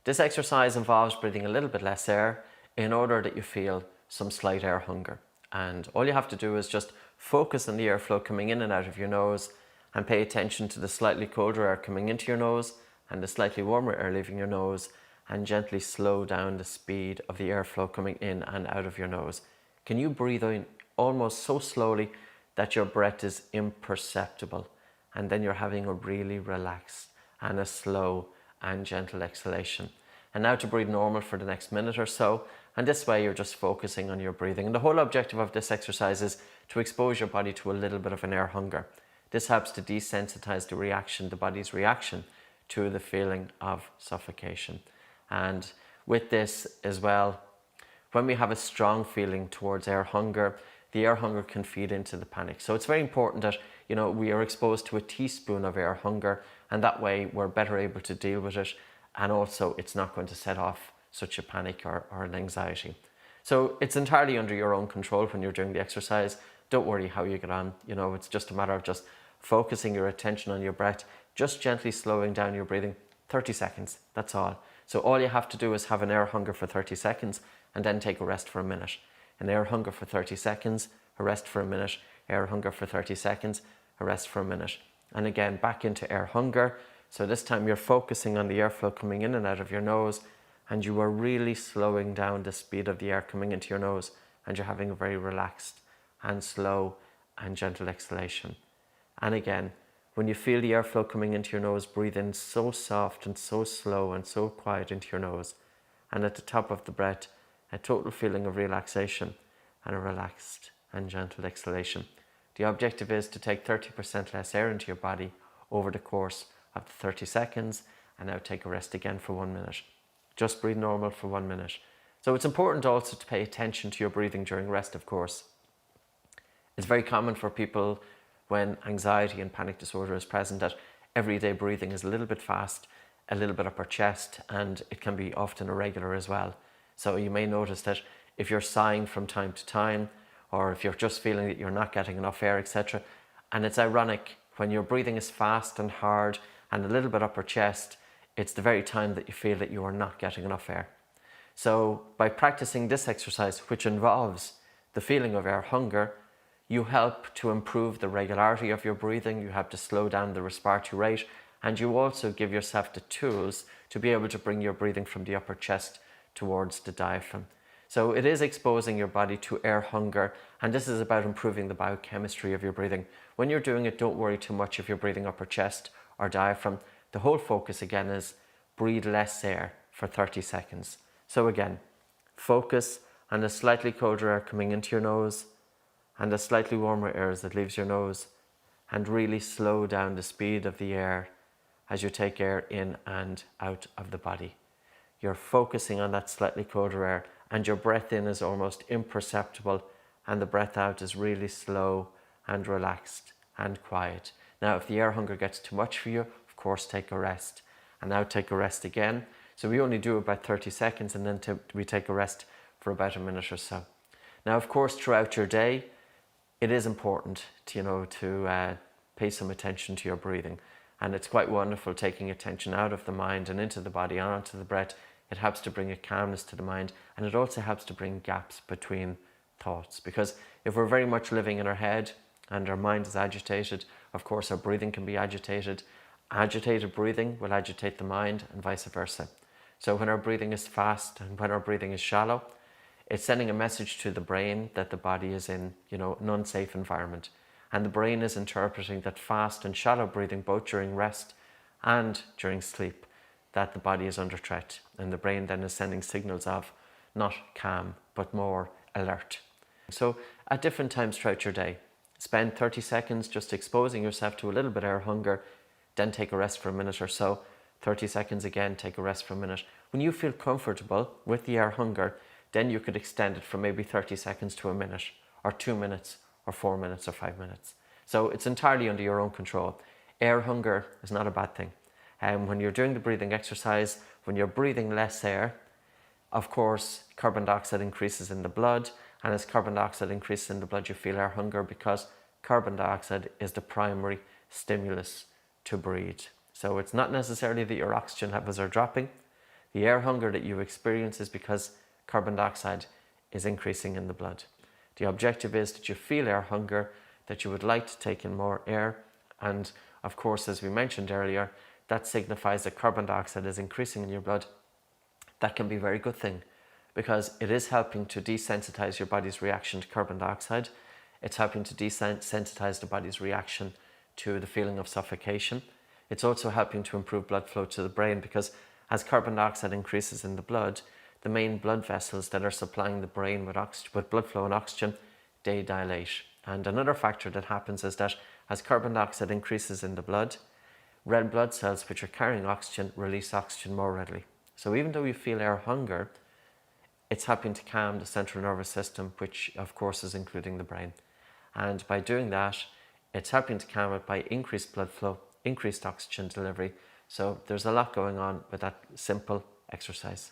This exercise involves breathing a little bit less air in order that you feel some slight air hunger. And all you have to do is just focus on the airflow coming in and out of your nose and pay attention to the slightly colder air coming into your nose and the slightly warmer air leaving your nose, and gently slow down the speed of the airflow coming in and out of your nose. Can you breathe in almost so slowly that your breath is imperceptible, and then you're having a really relaxed and a slow and gentle exhalation? And now to breathe normal for the next minute or so, and this way you're just focusing on your breathing. And the whole objective of this exercise is to expose your body to a little bit of an air hunger. This helps to desensitize the body's reaction to the feeling of suffocation. And with this as well, when we have a strong feeling towards air hunger, the air hunger can feed into the panic. So it's very important that, we are exposed to a teaspoon of air hunger, and that way we're better able to deal with it. And also it's not going to set off such a panic or an anxiety. So it's entirely under your own control when you're doing the exercise. Don't worry how you get on. It's just a matter of just focusing your attention on your breath, just gently slowing down your breathing. 30 seconds, that's all. So all you have to do is have an air hunger for 30 seconds and then take a rest for a minute. An air hunger for 30 seconds, a rest for a minute, air hunger for 30 seconds, a rest for a minute. And again, back into air hunger. So this time you're focusing on the airflow coming in and out of your nose, and you are really slowing down the speed of the air coming into your nose, and you're having a very relaxed and slow and gentle exhalation. And again, when you feel the airflow coming into your nose, breathe in so soft and so slow and so quiet into your nose. And at the top of the breath, a total feeling of relaxation and a relaxed and gentle exhalation. The objective is to take 30% less air into your body over the course of the 30 seconds, and now take a rest again for 1 minute. Just breathe normal for 1 minute. So it's important also to pay attention to your breathing during rest, of course. It's very common for people when anxiety and panic disorder is present that everyday breathing is a little bit fast, a little bit upper chest, and it can be often irregular as well. So you may notice that if you're sighing from time to time, or if you're just feeling that you're not getting enough air, etc. And it's ironic, when your breathing is fast and hard and a little bit upper chest, it's the very time that you feel that you are not getting enough air. So by practicing this exercise, which involves the feeling of air hunger, you help to improve the regularity of your breathing, you help to slow down the respiratory rate, and you also give yourself the tools to be able to bring your breathing from the upper chest towards the diaphragm. So it is exposing your body to air hunger, and this is about improving the biochemistry of your breathing. When you're doing it, don't worry too much if you're breathing upper chest or diaphragm. The whole focus again is breathe less air for 30 seconds. So again, focus on the slightly colder air coming into your nose and the slightly warmer air as it leaves your nose, and really slow down the speed of the air as you take air in and out of the body. You're focusing on that slightly colder air, and your breath in is almost imperceptible, and the breath out is really slow and relaxed and quiet. Now, if the air hunger gets too much for you, of course, take a rest. And now take a rest again. So we only do about 30 seconds, and then we take a rest for about a minute or so. Now, of course, throughout your day, it is important to pay some attention to your breathing. And it's quite wonderful taking attention out of the mind and into the body and onto the breath. It helps to bring a calmness to the mind, and it also helps to bring gaps between thoughts. Because if we're very much living in our head and our mind is agitated, of course our breathing can be agitated. Agitated breathing will agitate the mind, and vice versa. So when our breathing is fast and when our breathing is shallow, it's sending a message to the brain that the body is in an unsafe environment. And the brain is interpreting that fast and shallow breathing, both during rest and during sleep, that the body is under threat. And the brain then is sending signals of not calm, but more alert. So at different times throughout your day, spend 30 seconds just exposing yourself to a little bit of air hunger, then take a rest for a minute or so. 30 seconds again, take a rest for a minute. When you feel comfortable with the air hunger, then you could extend it from maybe 30 seconds to a minute, or 2 minutes, or 4 minutes, or 5 minutes. So it's entirely under your own control. Air hunger is not a bad thing. And when you're doing the breathing exercise, when you're breathing less air, of course, carbon dioxide increases in the blood. And as carbon dioxide increases in the blood, you feel air hunger, because carbon dioxide is the primary stimulus to breathe. So it's not necessarily that your oxygen levels are dropping. The air hunger that you experience is because carbon dioxide is increasing in the blood. The objective is that you feel air hunger, that you would like to take in more air, and of course, as we mentioned earlier, that signifies that carbon dioxide is increasing in your blood. That can be a very good thing because it is helping to desensitize your body's reaction to carbon dioxide. It's helping to desensitize the body's reaction to the feeling of suffocation. It's also helping to improve blood flow to the brain because as carbon dioxide increases in the blood, the main blood vessels that are supplying the brain with blood flow and oxygen, they dilate. And another factor that happens is that as carbon dioxide increases in the blood, red blood cells which are carrying oxygen release oxygen more readily. So even though you feel air hunger, it's helping to calm the central nervous system, which of course is including the brain. And by doing that, it's helping to calm it by increased blood flow, increased oxygen delivery. So there's a lot going on with that simple exercise.